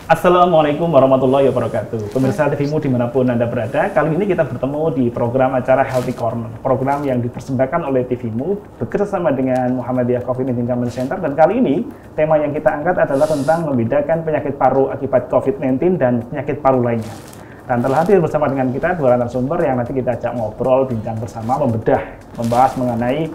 Assalamualaikum warahmatullahi wabarakatuh. Pemirsa TVmu dimanapun Anda berada, kali ini kita bertemu di program acara Healthy Corner, program yang dipersembahkan oleh TVmu bekerjasama dengan Muhammadiyah COVID-19 Command Center. Dan kali ini tema yang kita angkat adalah tentang membedakan penyakit paru akibat COVID-19 dan penyakit paru lainnya. Dan telah hadir bersama dengan kita dua narasumber yang nanti kita ajak ngobrol, bincang bersama, membahas mengenai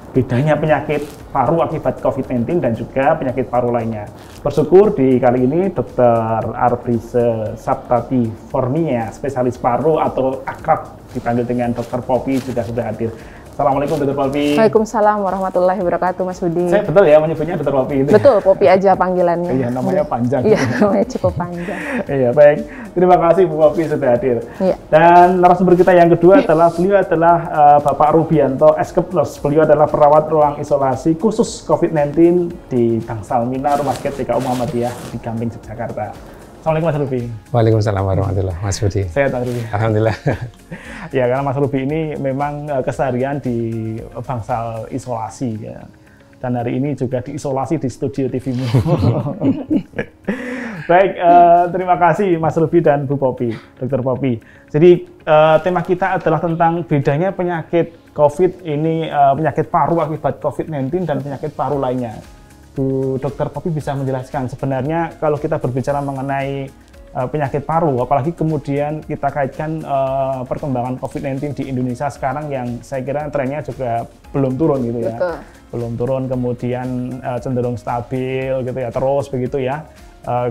bedanya penyakit paru akibat COVID-19 dan juga penyakit paru lainnya. Bersyukur di kali ini Dr. Arbrise Saptati Fornia, spesialis paru atau akrab dipanggil dengan Dr. Poppy sudah hadir. Assalamualaikum Dr. Poppy. Waalaikumsalam warahmatullahi wabarakatuh Mas Budi. Saya betul ya menyebutnya Dr. Poppy itu? Betul, Poppy aja panggilannya. Iya, namanya panjang. Iya, namanya cukup panjang. Iya, baik. Terima kasih Bu Poppy sudah hadir. Iya. Dan narasumber kita yang kedua adalah Bapak Rubianto Eskeplos. Beliau adalah perawat ruang isolasi khusus COVID-19 di Bangsal Mina Rumah Sakit TKU Muhammadiyah di Gamping, Yogyakarta. Assalamualaikum Mas Ruby. Waalaikumsalam warahmatullahi Mas Budi. Sehat Mas Ruby. Alhamdulillah. Ya, karena Mas Ruby ini memang keseharian di bangsal isolasi ya. Dan hari ini juga diisolasi di studio TVmu. Baik, terima kasih Mas Ruby dan Bu Poppy, Dr. Poppy. Jadi tema kita adalah tentang bedanya penyakit COVID ini, penyakit paru akibat COVID-19 dan penyakit paru lainnya. Bu Dr. Poppy bisa menjelaskan sebenarnya kalau kita berbicara mengenai penyakit paru, apalagi kemudian kita kaitkan perkembangan COVID-19 di Indonesia sekarang yang saya kira trennya juga belum turun gitu ya. Betul. Belum turun, kemudian cenderung stabil gitu ya, terus begitu ya.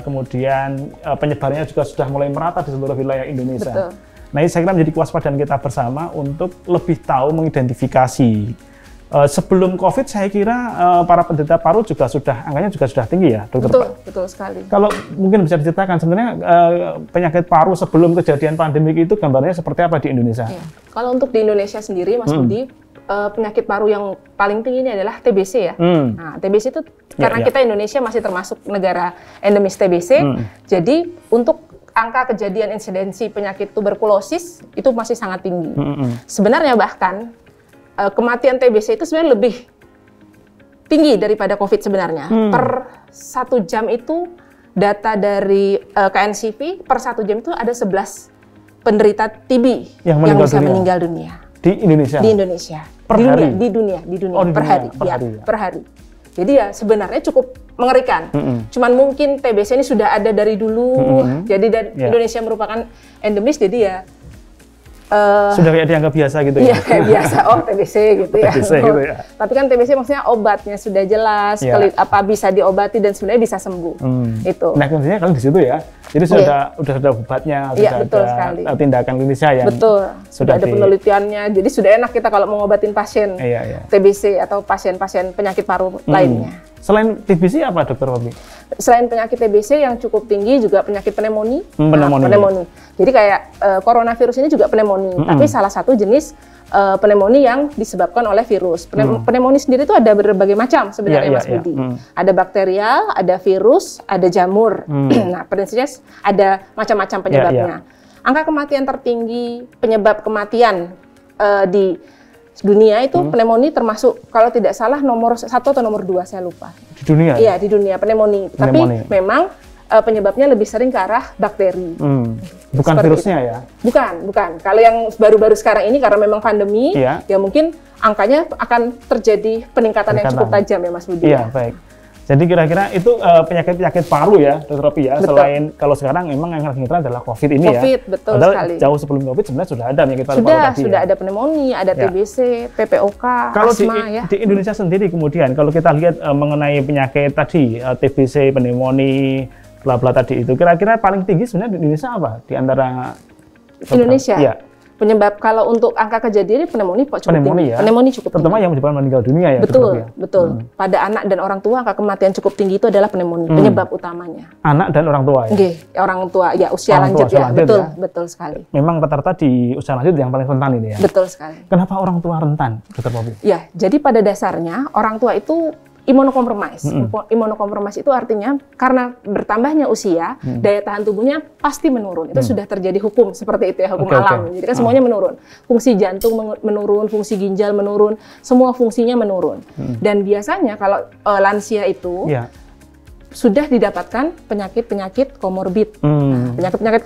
Kemudian penyebarannya juga sudah mulai merata di seluruh wilayah Indonesia. Betul. Nah, ini saya kira menjadi kewaspadaan kita bersama untuk lebih tahu mengidentifikasi. Sebelum COVID saya kira para penderita paru juga angkanya juga sudah tinggi ya, Dokter. Betul, betul sekali. Kalau mungkin bisa diceritakan sebenarnya penyakit paru sebelum kejadian pandemik itu gambarnya seperti apa di Indonesia? Ya. Kalau untuk di Indonesia sendiri, Mas Budi, penyakit paru yang paling tinggi ini adalah TBC ya. Nah, TBC itu karena kita Indonesia masih termasuk negara endemis TBC, jadi untuk angka kejadian insidensi penyakit tuberkulosis itu masih sangat tinggi. Sebenarnya bahkan kematian TBC itu sebenarnya lebih tinggi daripada COVID sebenarnya. Per 1 jam itu data dari KNCV, per 1 jam itu ada 11 penderita TB yang bisa meninggal dunia. Di Indonesia? Di Indonesia. Per hari? Di dunia. Oh, per hari. Per hari. Jadi ya sebenarnya cukup mengerikan. Cuman mungkin TBC ini sudah ada dari dulu, jadi Indonesia merupakan endemis, jadi ya sudah kayak dianggap biasa gitu ya? Iya, kayak biasa. Oh, TBC gitu ya. TBC gitu ya. Tapi kan TBC maksudnya obatnya sudah jelas, apa bisa diobati dan sebenarnya bisa sembuh. Itu. Nah, kuncinya kalian di situ ya. Jadi sudah ada obatnya, sudah betul ada sekali. Tindakan klinisnya yang sudah ada penelitiannya. Jadi sudah enak kita kalau mau ngobatin pasien TBC atau pasien-pasien penyakit paru lainnya. Selain TBC apa, Dokter Poppy? Selain penyakit TBC yang cukup tinggi juga penyakit pneumonia. Pneumonia. Jadi kayak coronavirus ini juga pneumonia, tapi salah satu jenis pneumonia yang disebabkan oleh virus. Pneumonia sendiri itu ada berbagai macam sebenarnya, Mas Budi. Ada bakterial, ada virus, ada jamur. Nah, prinsipnya ada macam-macam penyebabnya. Angka kematian tertinggi, penyebab kematian di dunia itu pneumonia termasuk, kalau tidak salah nomor 1 atau nomor 2, saya lupa. Di dunia? Iya, di dunia pneumonia. Tapi memang penyebabnya lebih sering ke arah bakteri. Bukan virusnya ya? Bukan. Kalau yang baru-baru sekarang ini karena memang pandemi, ya mungkin angkanya akan terjadi peningkatan yang cukup tajam ya Mas Budi. Iya, baik. Jadi kira-kira itu penyakit-penyakit paru ya, Dr. Poppy ya. Betul. Selain kalau sekarang memang yang lagi ngetren adalah COVID ini ya. COVID, betul padahal sekali. Jauh sebelum COVID sebenarnya sudah ada penyakit paru-paru tadi. Sudah ada pneumonia, ada TBC, PPOK, kalau asma di Indonesia sendiri kemudian kalau kita lihat mengenai penyakit tadi, TBC, pneumonia, bla-bla tadi itu, kira-kira paling tinggi sebenarnya di Indonesia apa? Di antara Indonesia? Iya. Penyebab kalau untuk angka kejadian pneumonia cukup tinggi. Pneumonia cukup tinggi. Terutama yang menyebabkan meninggal dunia ya. Betul. Pada anak dan orang tua angka kematian cukup tinggi itu adalah pneumonia, penyebab utamanya. Anak dan orang tua ya. Orang tua ya, usia lanjut ya. Betul sekali. Memang rata-rata di usia lanjut yang paling rentan ini ya. Betul sekali. Kenapa orang tua rentan, Dr. Poppy? Ya, jadi pada dasarnya orang tua itu imunokompromis. Imunokompromis itu artinya karena bertambahnya usia, daya tahan tubuhnya pasti menurun. Itu sudah terjadi hukum seperti itu ya, hukum alam. Jadi kan semuanya menurun. Fungsi jantung menurun, fungsi ginjal menurun, semua fungsinya menurun. Dan biasanya kalau lansia itu sudah didapatkan penyakit-penyakit komorbid. Penyakit-penyakit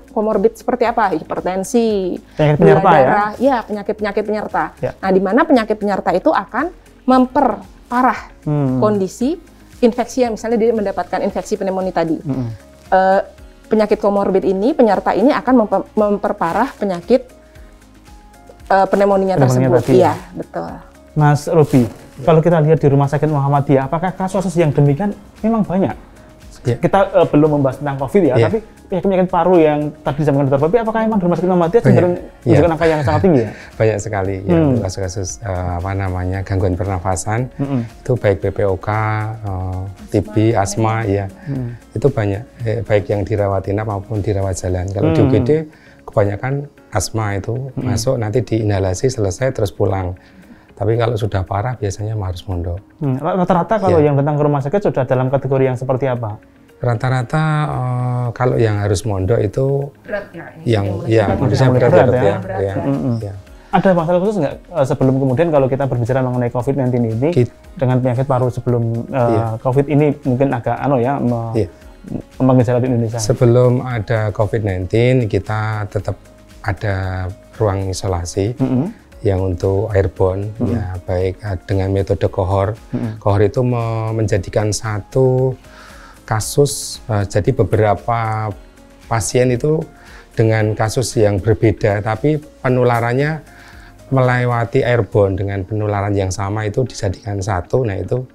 komorbid seperti apa? Hipertensi, gula darah, ya penyakit-penyakit penyerta. Ya. Nah, di mana penyakit penyerta itu akan memperparah kondisi infeksi yang misalnya dia mendapatkan infeksi pneumonia tadi. Penyakit komorbid ini, penyerta ini akan memperparah penyakit pneumonia tersebut. Iya, betul. Mas Robi, kalau kita lihat di Rumah Sakit Muhammadiyah, apakah kasus yang demikian memang banyak? Yeah. Kita belum membahas tentang COVID ya, tapi penyakit paru yang tadi disampaikan Dr. Bobi, apakah memang di Rumah Sakit Muhammadiyah cenderung menunjukkan angka yang sangat tinggi ya? Banyak sekali ya, kasus-kasus gangguan pernafasan, itu baik PPOK, TB, asma ya, itu banyak, baik yang dirawat inap maupun dirawat jalan. Kalau di UGD kebanyakan asma itu masuk nanti diinhalasi selesai terus pulang. Tapi kalau sudah parah biasanya harus mondok. Rata-rata kalau yang datang ke rumah sakit sudah dalam kategori yang seperti apa? Rata-rata kalau yang harus mondok itu berat bisa berat ya. Ada masalah khusus nggak sebelum kemudian kalau kita berbicara mengenai COVID-19 ini dengan penyakit paru sebelum COVID ini mungkin agak menggejala di Indonesia? Sebelum ada COVID-19 kita tetap ada ruang isolasi. Yang untuk airborne, ya baik dengan metode kohor. Kohor itu menjadikan satu kasus, jadi beberapa pasien itu dengan kasus yang berbeda, tapi penularannya melewati airborne dengan penularan yang sama itu dijadikan satu. Nah itu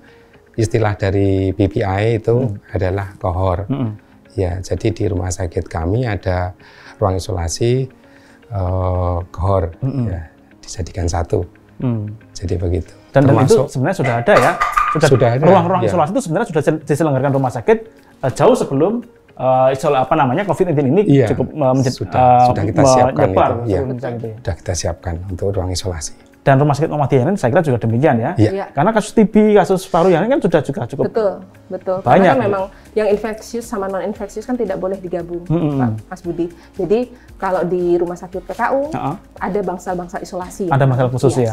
istilah dari BPI itu adalah kohor. Ya, jadi di rumah sakit kami ada ruang isolasi kohor. Ya. Dijadikan satu, jadi begitu. Dan itu sebenarnya sudah ada ya, sudah ada. Ruang-ruang isolasi itu sebenarnya sudah diselenggarakan rumah sakit jauh sebelum COVID-19 ini cukup sudah kita siapkan sudah kita siapkan untuk ruang isolasi. Dan Rumah Sakit Muhammadiyah ini saya kira juga demikian ya. Karena kasus TB, kasus paru yang ini kan sudah juga cukup betul. Banyak. Karena kan memang yang infeksius sama non infeksius kan tidak boleh digabung, Pak Mas Budi. Jadi kalau di Rumah Sakit PKU ada bangsal-bangsal isolasi. Ada bangsal khusus ya.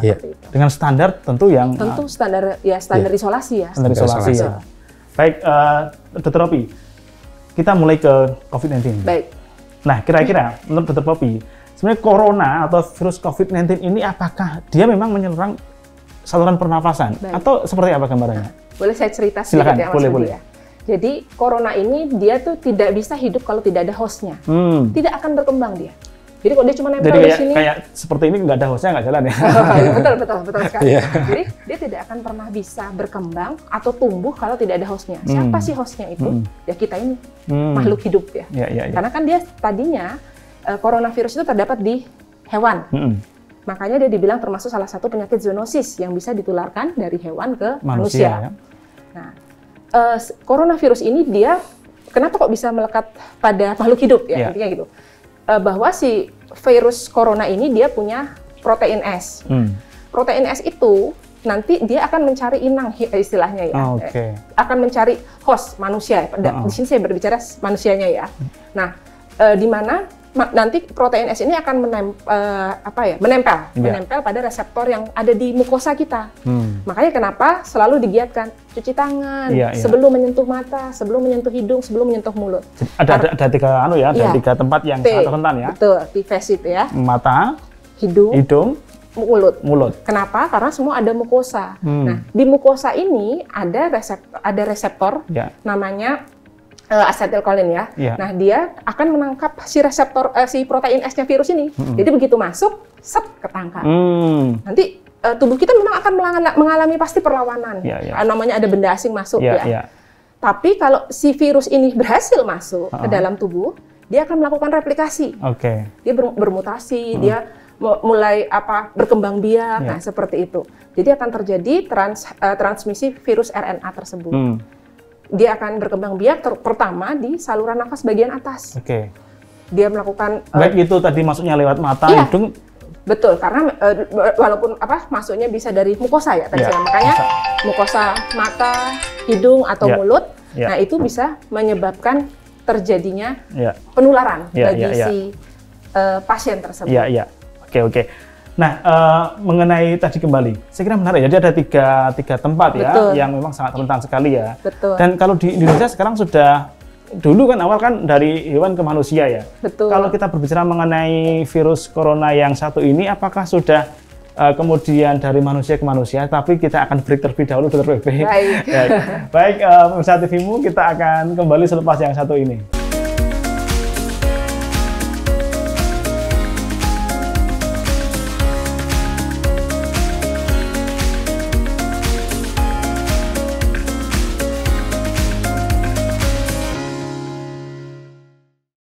Dengan standar tentu yang standar isolasi ya. Standar isolasi ya. Baik, Dr. Robi, kita mulai ke COVID-19. Baik. Nah, kira-kira menurut Dr. Robi, sebenarnya corona atau virus COVID-19 ini apakah dia memang menyerang saluran pernafasan atau seperti apa gambarannya? Boleh saya cerita sedikit ya Mas Budi ya? Jadi corona ini dia tuh tidak bisa hidup kalau tidak ada hostnya. Tidak akan berkembang dia. Jadi kalau dia cuma nempel di sini, kayak seperti ini nggak ada hostnya nggak jalan ya? betul sekali. Jadi dia tidak akan pernah bisa berkembang atau tumbuh kalau tidak ada hostnya. Siapa sih hostnya itu? Ya kita ini makhluk hidup ya. Karena kan dia tadinya coronavirus itu terdapat di hewan. Makanya dia dibilang termasuk salah satu penyakit zoonosis yang bisa ditularkan dari hewan ke manusia. Nah, coronavirus ini dia kenapa kok bisa melekat pada makhluk hidup ya? Intinya gitu. Bahwa si virus corona ini dia punya protein S. Protein S itu nanti dia akan mencari inang istilahnya ya. Akan mencari host manusia. Di sini saya berbicara manusianya ya. Nah, di mana nanti protein S ini akan menempel pada reseptor yang ada di mukosa kita. Makanya kenapa selalu digiatkan cuci tangan sebelum menyentuh mata, sebelum menyentuh hidung, sebelum menyentuh mulut. Ada tiga tiga tempat yang sangat rentan ya. Betul, T-facet ya. Mata, hidung, mulut. Kenapa? Karena semua ada mukosa. Nah, di mukosa ini ada reseptor namanya asetilkolin ya. Nah, dia akan menangkap si reseptor si protein S-nya virus ini. Jadi begitu masuk, ketangkap. Nanti tubuh kita memang akan mengalami pasti perlawanan. Namanya ada benda asing masuk ya. Tapi kalau si virus ini berhasil masuk ke dalam tubuh, dia akan melakukan replikasi. Dia bermutasi, dia mulai berkembang biak. Nah, seperti itu. Jadi akan terjadi transmisi virus RNA tersebut. Dia akan berkembang biak pertama di saluran nafas bagian atas. Dia melakukan baik itu tadi masuknya lewat mata, hidung. Betul, karena walaupun masuknya bisa dari mukosa ya tadi makanya mukosa mata, hidung atau mulut. Nah, itu bisa menyebabkan terjadinya penularan bagi si pasien tersebut. Oke. Nah, mengenai tadi kembali, saya kira menarik. Jadi ada tiga tempat ya, betul, yang memang sangat rentan sekali ya. Betul. Dan kalau di Indonesia sekarang sudah, dulu kan awal kan dari hewan ke manusia ya. Betul. Kalau kita berbicara mengenai virus corona yang satu ini, apakah sudah kemudian dari manusia ke manusia? Tapi kita akan break terlebih dahulu, Dr. Bebe. Baik. Baik, pemirsa TVMU, kita akan kembali selepas yang satu ini.